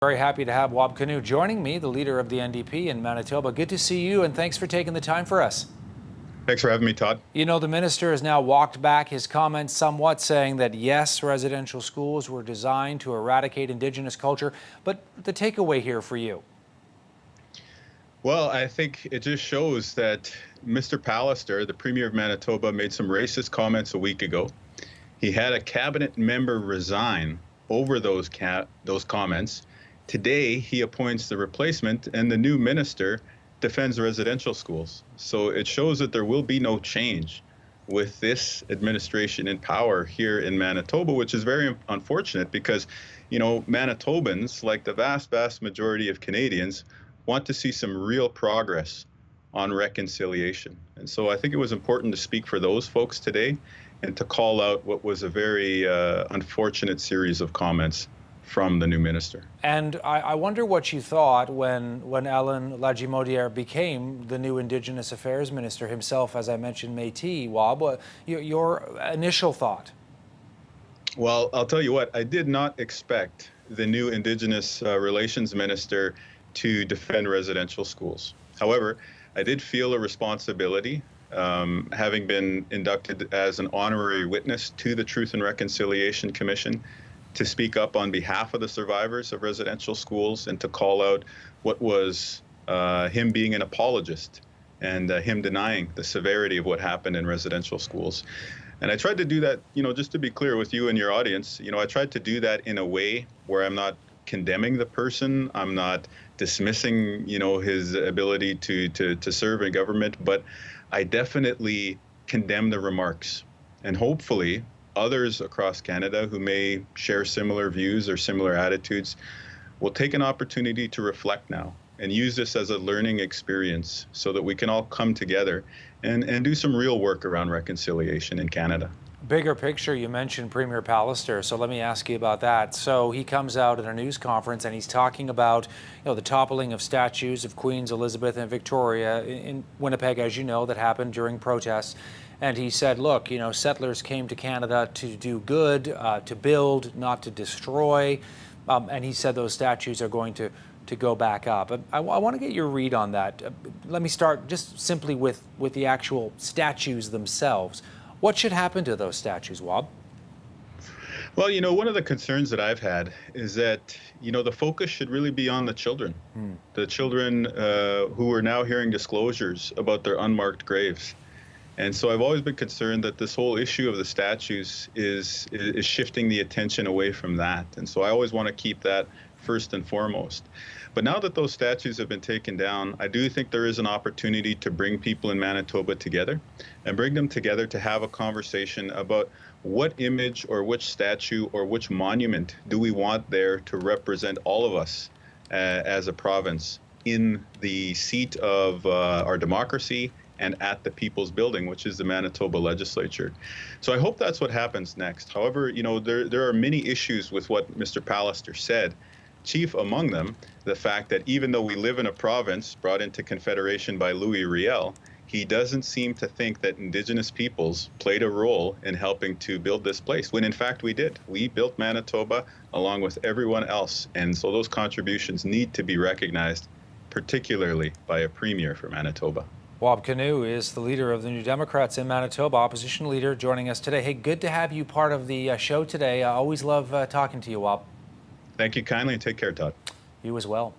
Very happy to have Wab Kinew joining me, the leader of the NDP in Manitoba. Good to see you, and thanks for taking the time for us. Thanks for having me, Todd. You know, the minister has now walked back his comments somewhat, saying that yes, residential schools were designed to eradicate Indigenous culture, but the takeaway here for you? Well, I think it just shows that Mr. Pallister, the Premier of Manitoba, made some racist comments a week ago. He had a cabinet member resign over those comments. Today, he appoints the replacement, and the new minister defends residential schools. So it shows that there will be no change with this administration in power here in Manitoba, which is very unfortunate because, you know, Manitobans, like the vast majority of Canadians, want to see some real progress on reconciliation. And so I think it was important to speak for those folks today and to call out what was a very unfortunate series of comments from the new minister. And I wonder what you thought when Alain Lagimodiere became the new Indigenous Affairs Minister himself, as I mentioned, Métis. Wab, your initial thought? Well, I'll tell you what, I did not expect the new Indigenous Relations Minister to defend residential schools. However, I did feel a responsibility, having been inducted as an honorary witness to the Truth and Reconciliation Commission, to speak up on behalf of the survivors of residential schools and to call out what was him being an apologist and him denying the severity of what happened in residential schools. And I tried to do that, you know, just to be clear with you and your audience, you know, I tried to do that in a way where I'm not condemning the person, I'm not dismissing, you know, his ability to serve in government, but I definitely condemn the remarks. And hopefully others across Canada who may share similar views or similar attitudes will take an opportunity to reflect now and use this as a learning experience so that we can all come together and do some real work around reconciliation in Canada. Bigger picture, you mentioned Premier Pallister, so let me ask you about that. So he comes out at a news conference and he's talking about, you know, the toppling of statues of Queens Elizabeth and Victoria in Winnipeg, as you know, that happened during protests. And he said, look, you know, settlers came to Canada to do good, to build, not to destroy. And he said those statues are going to go back up. I want to get your read on that. Let me start just simply with the actual statues themselves. What should happen to those statues, Wab? Well, you know, one of the concerns that I've had is that, you know, the focus should really be on the children. The children who are now hearing disclosures about their unmarked graves. And so I've always been concerned that this whole issue of the statues is shifting the attention away from that. And so I always want to keep that first and foremost. But now that those statues have been taken down, I do think there is an opportunity to bring people in Manitoba together and bring them together to have a conversation about what image or which statue or which monument do we want there to represent all of us as a province in the seat of our democracy and at the People's Building, which is the Manitoba Legislature. So I hope that's what happens next. However, you know, there are many issues with what Mr. Pallister said. Chief among them, the fact that even though we live in a province brought into Confederation by Louis Riel, he doesn't seem to think that Indigenous peoples played a role in helping to build this place, when in fact we did. We built Manitoba along with everyone else, and so those contributions need to be recognized, particularly by a premier for Manitoba. Wab Kinew is the leader of the New Democrats in Manitoba, opposition leader, joining us today. Hey, good to have you part of the show today. I always love talking to you, Wab. Thank you kindly, and take care, Todd. You as well.